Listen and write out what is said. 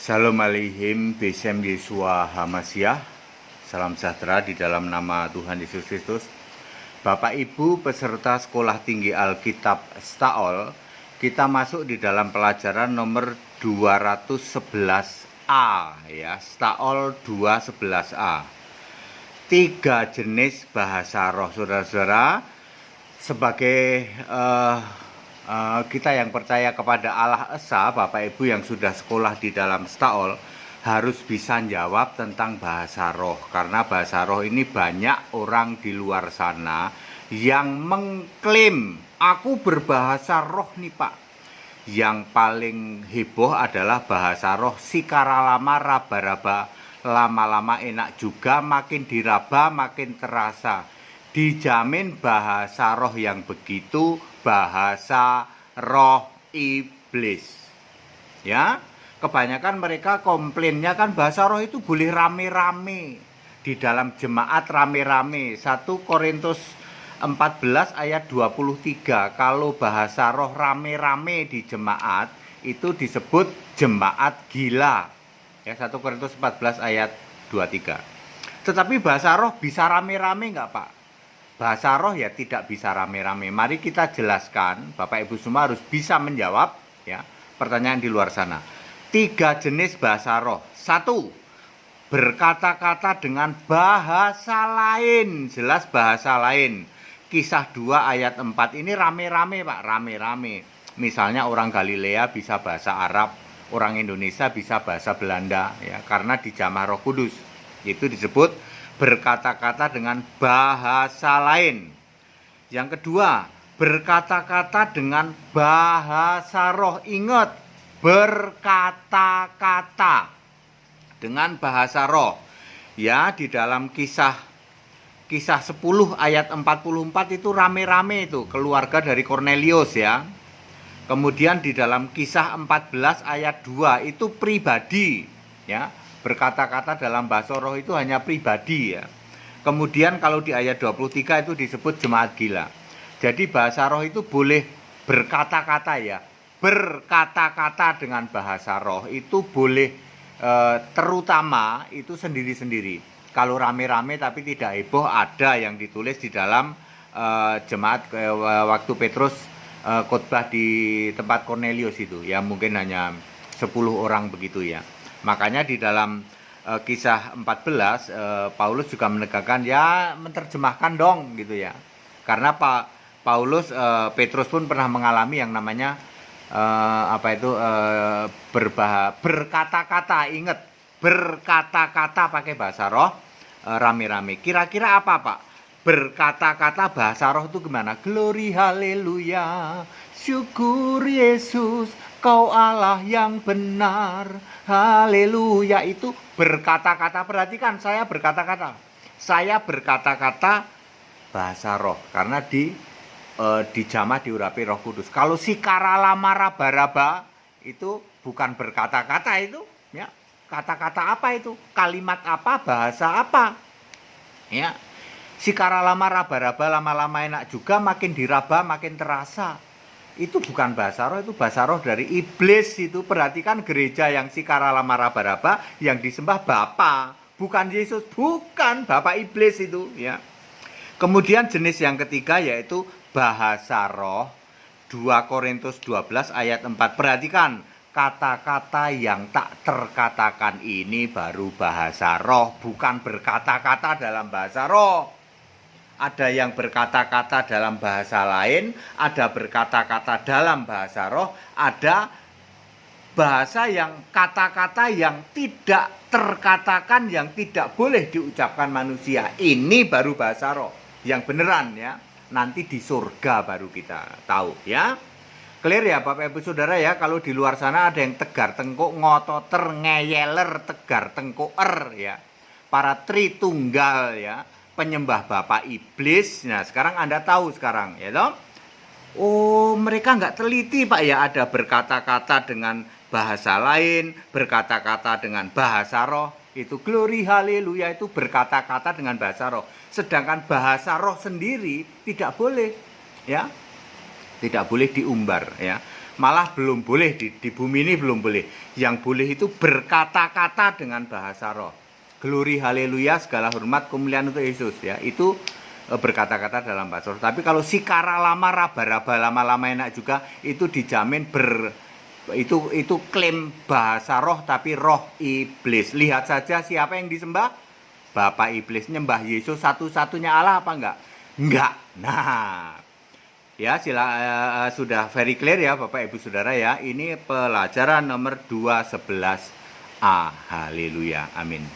Shalom Aleihim, Besem Yesua Hamasiah. Salam sejahtera di dalam nama Tuhan Yesus Kristus. Bapak Ibu peserta Sekolah Tinggi Alkitab Staol, kita masuk di dalam pelajaran nomor 211A ya, Staol 211A. 3 jenis bahasa roh, saudara-saudara. Sebagai kita yang percaya kepada Allah Esa, Bapak Ibu yang sudah sekolah di dalam Staol harus bisa jawab tentang bahasa roh, karena bahasa roh ini banyak orang di luar sana yang mengklaim aku berbahasa roh nih Pak. Yang paling heboh adalah bahasa roh sikara lama raba-raba, lama-lama enak juga, makin diraba makin terasa. Dijamin bahasa roh yang begitu bahasa roh iblis. Ya, kebanyakan mereka komplainnya kan bahasa roh itu boleh rame-rame di dalam jemaat, rame-rame. 1 Korintus 14 ayat 23, kalau bahasa roh rame-rame di jemaat itu disebut jemaat gila. Ya, 1 Korintus 14 ayat 23. Tetapi bahasa roh bisa rame-rame enggak, Pak? Bahasa roh ya tidak bisa rame-rame. Mari kita jelaskan, Bapak Ibu semua harus bisa menjawab ya pertanyaan di luar sana. 3 jenis bahasa roh. 1, berkata-kata dengan bahasa lain. Jelas bahasa lain. Kisah 2 ayat 4 ini rame-rame Pak, rame-rame. Misalnya orang Galilea bisa bahasa Arab, orang Indonesia bisa bahasa Belanda ya, karena dijamah Roh Kudus. Itu disebut berkata-kata dengan bahasa lain. Yang kedua, berkata-kata dengan bahasa roh. Ingat, berkata-kata dengan bahasa roh. Ya, di dalam kisah 10 ayat 44 itu rame-rame itu keluarga dari Kornelius ya. Kemudian di dalam kisah 14 ayat 2 itu pribadi ya. Berkata-kata dalam bahasa roh itu hanya pribadi ya. Kemudian kalau di ayat 23 itu disebut jemaat gila. Jadi bahasa roh itu boleh berkata-kata ya. Berkata-kata dengan bahasa roh itu boleh terutama itu sendiri-sendiri. Kalau rame-rame tapi tidak heboh, ada yang ditulis di dalam jemaat waktu Petrus khotbah di tempat Kornelius itu ya, mungkin hanya 10 orang begitu ya. Makanya di dalam kisah 14 Paulus juga menekankan ya menerjemahkan dong gitu ya. Karena Petrus pun pernah mengalami yang namanya berkata-kata. Ingat, berkata-kata pakai bahasa roh rame-rame. Kira-kira apa Pak? Berkata-kata bahasa roh itu gimana? Glory haleluya, syukur Yesus, Kau Allah yang benar, haleluya. Itu berkata-kata. Perhatikan, saya berkata-kata bahasa roh karena dijamah diurapi Roh Kudus. Kalau sikara lama raba-raba itu bukan berkata-kata itu ya. Kata-kata apa itu? Kalimat apa? Bahasa apa? Ya. Sikara lama raba-raba, lama-lama enak juga, makin diraba makin terasa. Itu bukan bahasa roh, itu bahasa roh dari iblis itu. Perhatikan gereja yang sikara lama raba-raba, yang disembah Bapa, bukan Yesus, bukan Bapak iblis itu ya. Kemudian jenis yang ketiga yaitu bahasa roh. 2 Korintus 12 ayat 4. Perhatikan, kata-kata yang tak terkatakan ini baru bahasa roh, bukan berkata-kata dalam bahasa roh. Ada yang berkata-kata dalam bahasa lain, ada berkata-kata dalam bahasa roh, ada bahasa yang kata-kata yang tidak terkatakan, yang tidak boleh diucapkan manusia. Ini baru bahasa roh yang beneran ya. Nanti di surga baru kita tahu ya. Clear ya Bapak Ibu Saudara ya. Kalau di luar sana ada yang tegar tengkuk, ngototer, ngeyeler, tegar tengkuker ya. Para Tritunggal ya, penyembah Bapak iblis. Nah sekarang Anda tahu sekarang ya toh. Oh mereka nggak teliti Pak ya, ada berkata-kata dengan bahasa lain, berkata-kata dengan bahasa roh. Itu glory haleluya, itu berkata-kata dengan bahasa roh. Sedangkan bahasa roh sendiri tidak boleh ya. Tidak boleh diumbar ya. malah belum boleh di bumi ini belum boleh. Yang boleh itu berkata-kata dengan bahasa roh. Glory haleluya, segala hormat kemuliaan untuk Yesus ya. Itu berkata-kata dalam bahasa roh. Tapi kalau sikara lama, raba-raba lama-lama enak juga, itu dijamin itu klaim bahasa roh tapi roh iblis. Lihat saja siapa yang disembah? Bapak iblis. Nyembah Yesus satu-satunya Allah apa enggak? Enggak. Nah, ya sudah very clear ya Bapak Ibu Saudara ya. Ini pelajaran nomor 211A. Haleluya. Amin.